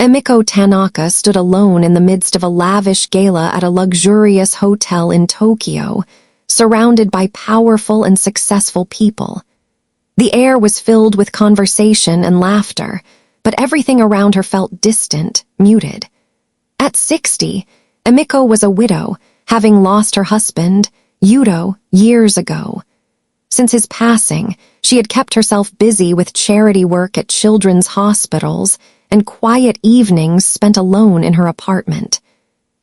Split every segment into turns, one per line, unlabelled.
Emiko Tanaka stood alone in the midst of a lavish gala at a luxurious hotel in Tokyo, surrounded by powerful and successful people. The air was filled with conversation and laughter, but everything around her felt distant, muted. At 60, Emiko was a widow, having lost her husband, Yudo, years ago. Since his passing, she had kept herself busy with charity work at children's hospitals and quiet evenings spent alone in her apartment.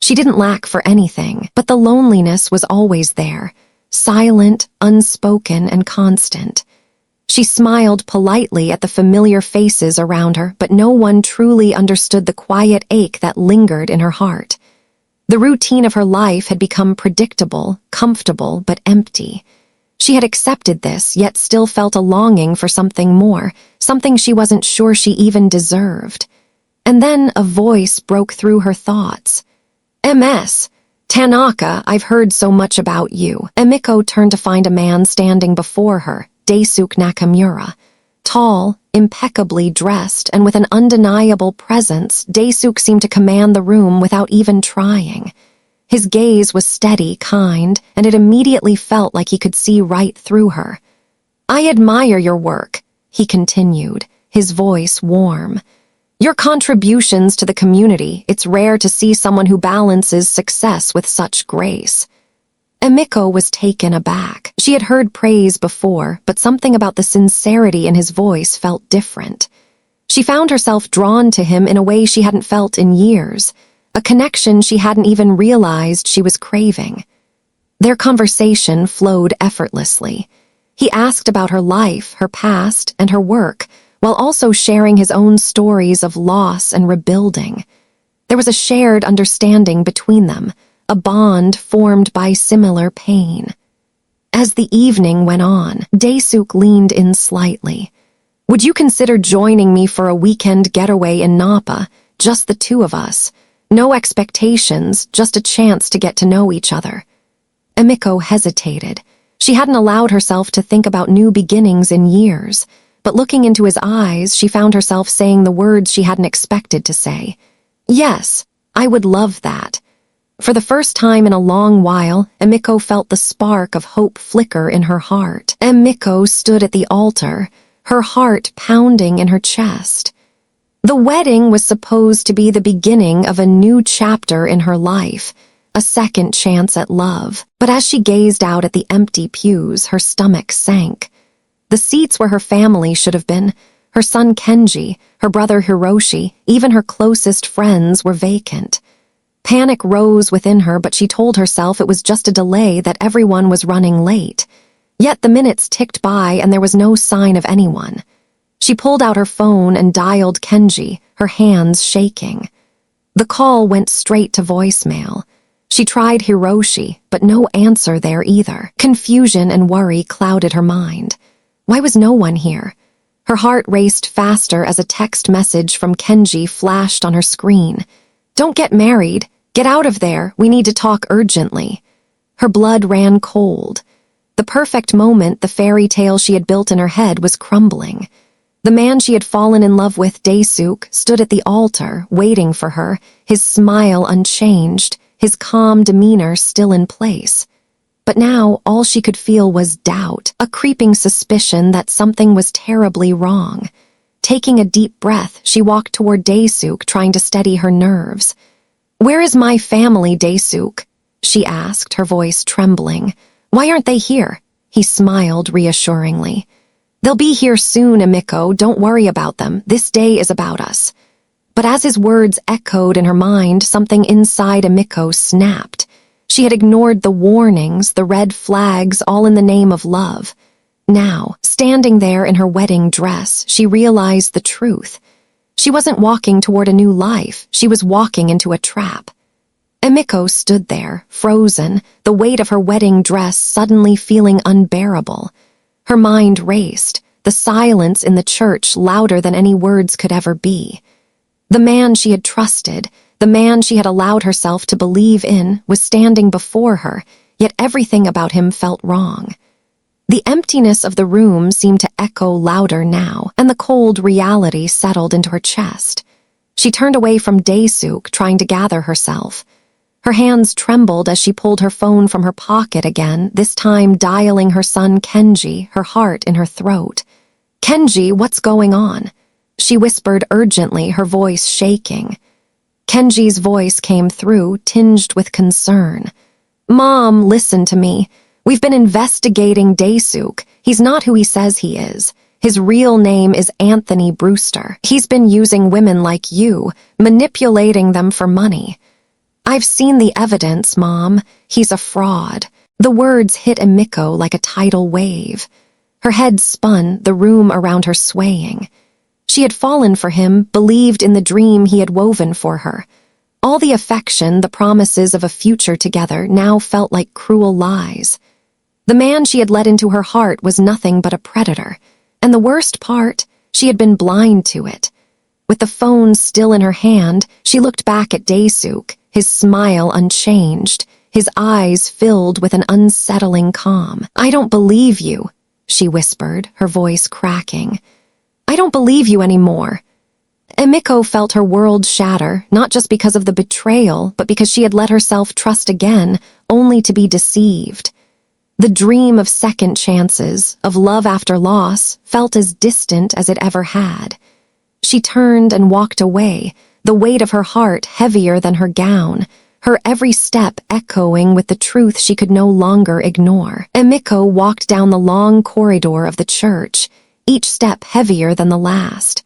She didn't lack for anything, but the loneliness was always there, silent, unspoken, and constant. She smiled politely at the familiar faces around her, but no one truly understood the quiet ache that lingered in her heart. The routine of her life had become predictable, comfortable, but empty. She had accepted this, yet still felt a longing for something more, something she wasn't sure she even deserved. And then a voice broke through her thoughts. "MS, Tanaka, I've heard so much about you." Emiko turned to find a man standing before her, Daisuke Nakamura. Tall, impeccably dressed, and with an undeniable presence, Daisuke seemed to command the room without even trying. His gaze was steady, kind, and it immediately felt like he could see right through her. "I admire your work," he continued, his voice warm. "Your contributions to the community, it's rare to see someone who balances success with such grace." Emiko was taken aback. She had heard praise before, but something about the sincerity in his voice felt different. She found herself drawn to him in a way she hadn't felt in years, a connection she hadn't even realized she was craving. Their conversation flowed effortlessly. He asked about her life, her past, and her work, while also sharing his own stories of loss and rebuilding. There was a shared understanding between them, a bond formed by similar pain. As the evening went on, Daisuke leaned in slightly. "Would you consider joining me for a weekend getaway in Napa, just the two of us? No expectations, just a chance to get to know each other." Emiko hesitated. She hadn't allowed herself to think about new beginnings in years, but looking into his eyes, she found herself saying the words she hadn't expected to say. "Yes, I would love that." For the first time in a long while, Emiko felt the spark of hope flicker in her heart. Emiko stood at the altar, her heart pounding in her chest. The wedding was supposed to be the beginning of a new chapter in her life, a second chance at love. But as she gazed out at the empty pews, her stomach sank. The seats where her family should have been, her son Kenji, her brother Hiroshi, even her closest friends were vacant. Panic rose within her, but she told herself it was just a delay, that everyone was running late. Yet the minutes ticked by and there was no sign of anyone. She pulled out her phone and dialed Kenji, her hands shaking. The call went straight to voicemail. She tried Hiroshi, but no answer there either. Confusion and worry clouded her mind. Why was no one here? Her heart raced faster as a text message from Kenji flashed on her screen. "Don't get married. Get out of there. We need to talk urgently." Her blood ran cold. The perfect moment the fairy tale she had built in her head was crumbling. The man she had fallen in love with, Daisuke, stood at the altar, waiting for her, his smile unchanged, his calm demeanor still in place. But now all she could feel was doubt, a creeping suspicion that something was terribly wrong. Taking a deep breath, she walked toward Daisuke, trying to steady her nerves. "Where is my family, Daisuke?" she asked, her voice trembling. "Why aren't they here?" He smiled reassuringly. "They'll be here soon, Emiko. Don't worry about them. This day is about us." But as his words echoed in her mind, something inside Emiko snapped. She had ignored the warnings, the red flags, all in the name of love. Now, standing there in her wedding dress, she realized the truth. She wasn't walking toward a new life. She was walking into a trap. Emiko stood there, frozen, the weight of her wedding dress suddenly feeling unbearable. Her mind raced, the silence in the church louder than any words could ever be. The man she had trusted, the man she had allowed herself to believe in, was standing before her, yet everything about him felt wrong. The emptiness of the room seemed to echo louder now, and the cold reality settled into her chest. She turned away from Daisuke, trying to gather herself. Her hands trembled as she pulled her phone from her pocket again, this time dialing her son Kenji, her heart in her throat. "Kenji, what's going on?" she whispered urgently, her voice shaking. Kenji's voice came through, tinged with concern. "Mom, listen to me. We've been investigating Daisuke. He's not who he says he is. His real name is Anthony Brewster. He's been using women like you, manipulating them for money. I've seen the evidence, Mom. He's a fraud." The words hit Emiko like a tidal wave. Her head spun, the room around her swaying. She had fallen for him, believed in the dream he had woven for her. All the affection, the promises of a future together, now felt like cruel lies. The man she had let into her heart was nothing but a predator. And the worst part, she had been blind to it. With the phone still in her hand, she looked back at Daisuke, his smile unchanged, his eyes filled with an unsettling calm. "I don't believe you," she whispered, her voice cracking. "I don't believe you anymore." Emiko felt her world shatter, not just because of the betrayal, but because she had let herself trust again, only to be deceived. The dream of second chances, of love after loss, felt as distant as it ever had. She turned and walked away, the weight of her heart heavier than her gown, her every step echoing with the truth she could no longer ignore. Emiko walked down the long corridor of the church, each step heavier than the last.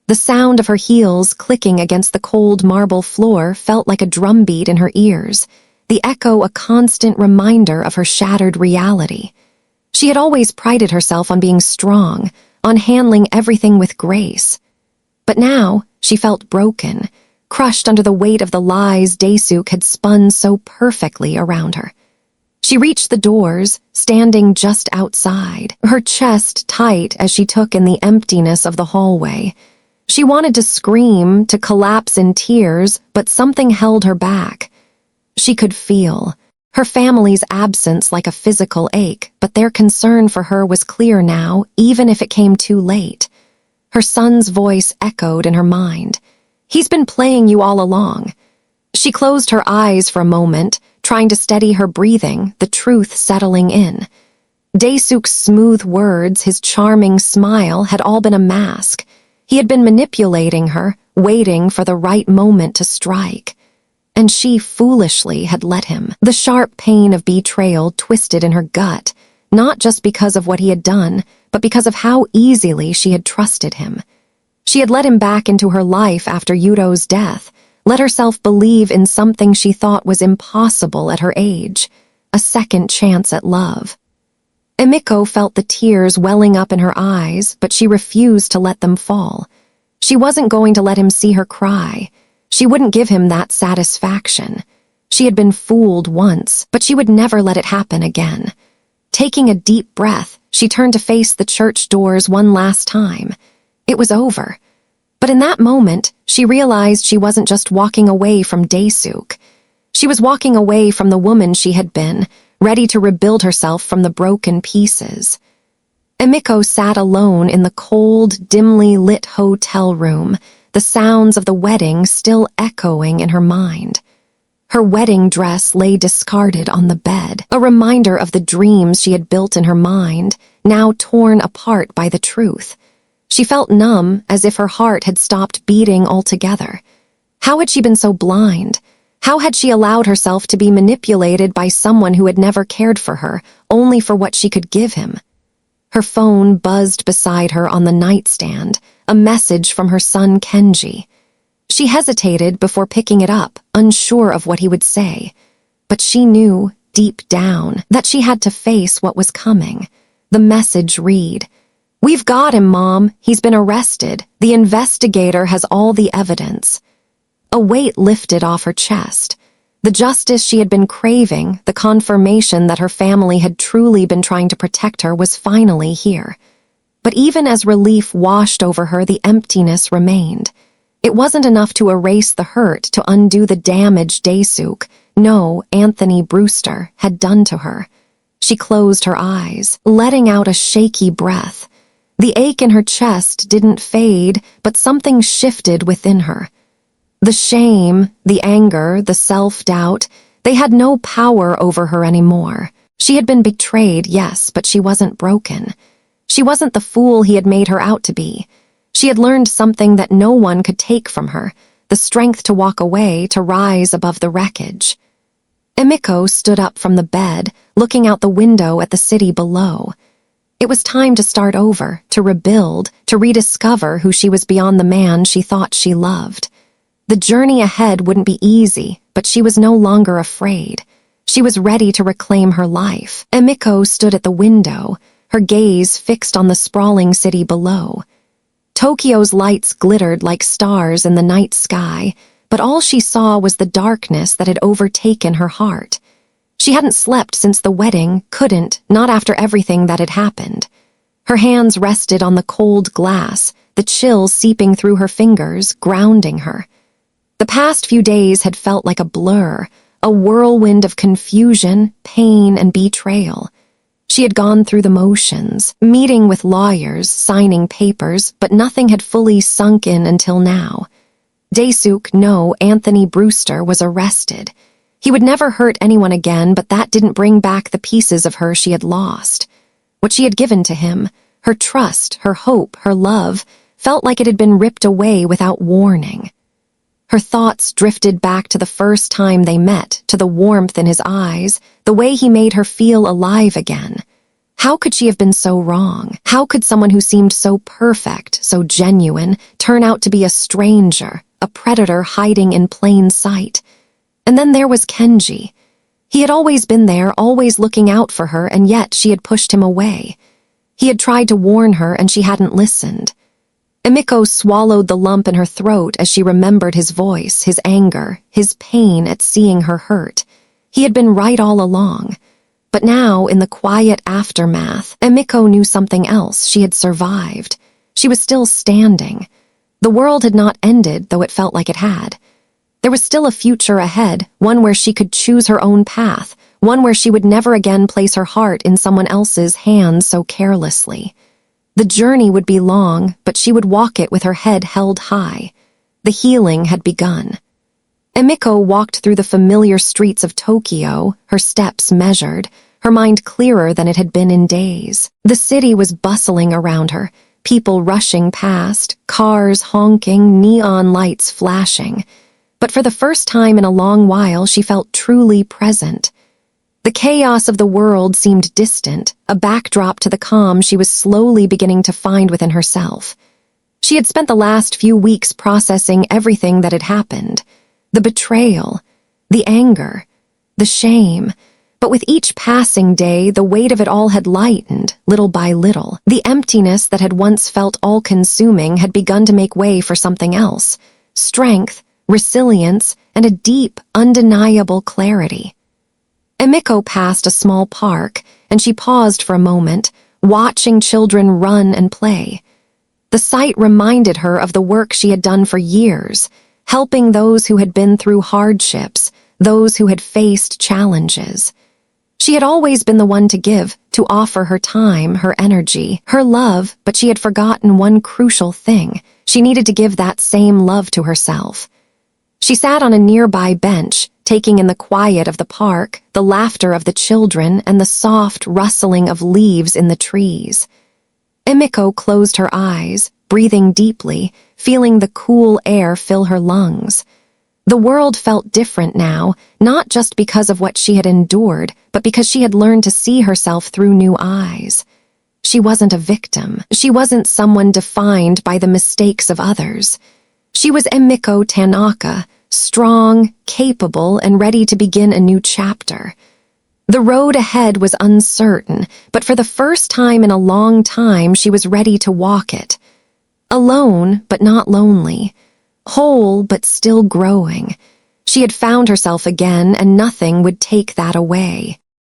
The sound of her heels clicking against the cold marble floor felt like a drumbeat in her ears, the echo a constant reminder of her shattered reality. She had always prided herself on being strong, on handling everything with grace. But now she felt broken, crushed under the weight of the lies Daisuke had spun so perfectly around her. She reached the doors, standing just outside, her chest tight as she took in the emptiness of the hallway. She wanted to scream, to collapse in tears, but something held her back. She could feel her family's absence like a physical ache, but their concern for her was clear now, even if it came too late. Her son's voice echoed in her mind. "He's been playing you all along." She closed her eyes for a moment, trying to steady her breathing, the truth settling in. Daisuke's smooth words, his charming smile, had all been a mask. He had been manipulating her, waiting for the right moment to strike. And she foolishly had let him. The sharp pain of betrayal twisted in her gut, not just because of what he had done, but because of how easily she had trusted him. She had let him back into her life after Yudo's death, let herself believe in something she thought was impossible at her age, a second chance at love. Emiko felt the tears welling up in her eyes, but she refused to let them fall. She wasn't going to let him see her cry. She wouldn't give him that satisfaction. She had been fooled once, but she would never let it happen again. Taking a deep breath, she turned to face the church doors one last time. It was over. But in that moment, she realized she wasn't just walking away from Daisuke. She was walking away from the woman she had been, ready to rebuild herself from the broken pieces. Emiko sat alone in the cold, dimly lit hotel room, the sounds of the wedding still echoing in her mind. Her wedding dress lay discarded on the bed, a reminder of the dreams she had built in her mind, now torn apart by the truth. She felt numb, as if her heart had stopped beating altogether. How had she been so blind? How had she allowed herself to be manipulated by someone who had never cared for her, only for what she could give him? Her phone buzzed beside her on the nightstand, a message from her son Kenji. She hesitated before picking it up, unsure of what he would say. But she knew, deep down, that she had to face what was coming. The message read, "We've got him, Mom. He's been arrested. The investigator has all the evidence." A weight lifted off her chest. The justice she had been craving, the confirmation that her family had truly been trying to protect her, was finally here. But even as relief washed over her, the emptiness remained. It wasn't enough to erase the hurt, to undo the damage Daisuke, no, Anthony Brewster, had done to her. She closed her eyes, letting out a shaky breath. The ache in her chest didn't fade, but something shifted within her. The shame, the anger, the self-doubt, they had no power over her anymore. She had been betrayed, yes, but she wasn't broken. She wasn't the fool he had made her out to be. She had learned something that no one could take from her, the strength to walk away, to rise above the wreckage. Emiko stood up from the bed, looking out the window at the city below. It was time to start over, to rebuild, to rediscover who she was beyond the man she thought she loved. The journey ahead wouldn't be easy, but she was no longer afraid. She was ready to reclaim her life. Emiko stood at the window, her gaze fixed on the sprawling city below. Tokyo's lights glittered like stars in the night sky, but all she saw was the darkness that had overtaken her heart. She hadn't slept since the wedding, couldn't, not after everything that had happened. Her hands rested on the cold glass, the chill seeping through her fingers, grounding her. The past few days had felt like a blur, a whirlwind of confusion, pain, and betrayal. She had gone through the motions, meeting with lawyers, signing papers, but nothing had fully sunk in until now. Anthony Brewster was arrested. He would never hurt anyone again, but that didn't bring back the pieces of her she had lost. What she had given to him, her trust, her hope, her love, felt like it had been ripped away without warning. Her thoughts drifted back to the first time they met, to the warmth in his eyes, the way he made her feel alive again. How could she have been so wrong? How could someone who seemed so perfect, so genuine, turn out to be a stranger, a predator hiding in plain sight? And then there was Kenji. He had always been there, always looking out for her, and yet she had pushed him away. He had tried to warn her, and she hadn't listened. Emiko swallowed the lump in her throat as she remembered his voice, his anger, his pain at seeing her hurt. He had been right all along. But now, in the quiet aftermath, Emiko knew something else. She had survived. She was still standing. The world had not ended, though it felt like it had. There was still a future ahead, one where she could choose her own path, one where she would never again place her heart in someone else's hands so carelessly. The journey would be long, but she would walk it with her head held high. The healing had begun. Emiko walked through the familiar streets of Tokyo, her steps measured, her mind clearer than it had been in days. The city was bustling around her, people rushing past, cars honking, neon lights flashing. But for the first time in a long while, she felt truly present. The chaos of the world seemed distant, a backdrop to the calm she was slowly beginning to find within herself. She had spent the last few weeks processing everything that had happened. The betrayal, the anger, the shame. But with each passing day, the weight of it all had lightened, little by little. The emptiness that had once felt all-consuming had begun to make way for something else. Strength, resilience, and a deep, undeniable clarity. Emiko passed a small park, and she paused for a moment, watching children run and play. The sight reminded her of the work she had done for years, helping those who had been through hardships, those who had faced challenges. She had always been the one to give, to offer her time, her energy, her love, but she had forgotten one crucial thing. She needed to give that same love to herself. She sat on a nearby bench, taking in the quiet of the park, the laughter of the children, and the soft rustling of leaves in the trees. Emiko closed her eyes, breathing deeply, feeling the cool air fill her lungs. The world felt different now, not just because of what she had endured, but because she had learned to see herself through new eyes. She wasn't a victim. She wasn't someone defined by the mistakes of others. She was Emiko Tanaka, strong, capable, and ready to begin a new chapter. The road ahead was uncertain, but for the first time in a long time, she was ready to walk it. Alone, but not lonely. Whole, but still growing. She had found herself again, and nothing would take that away.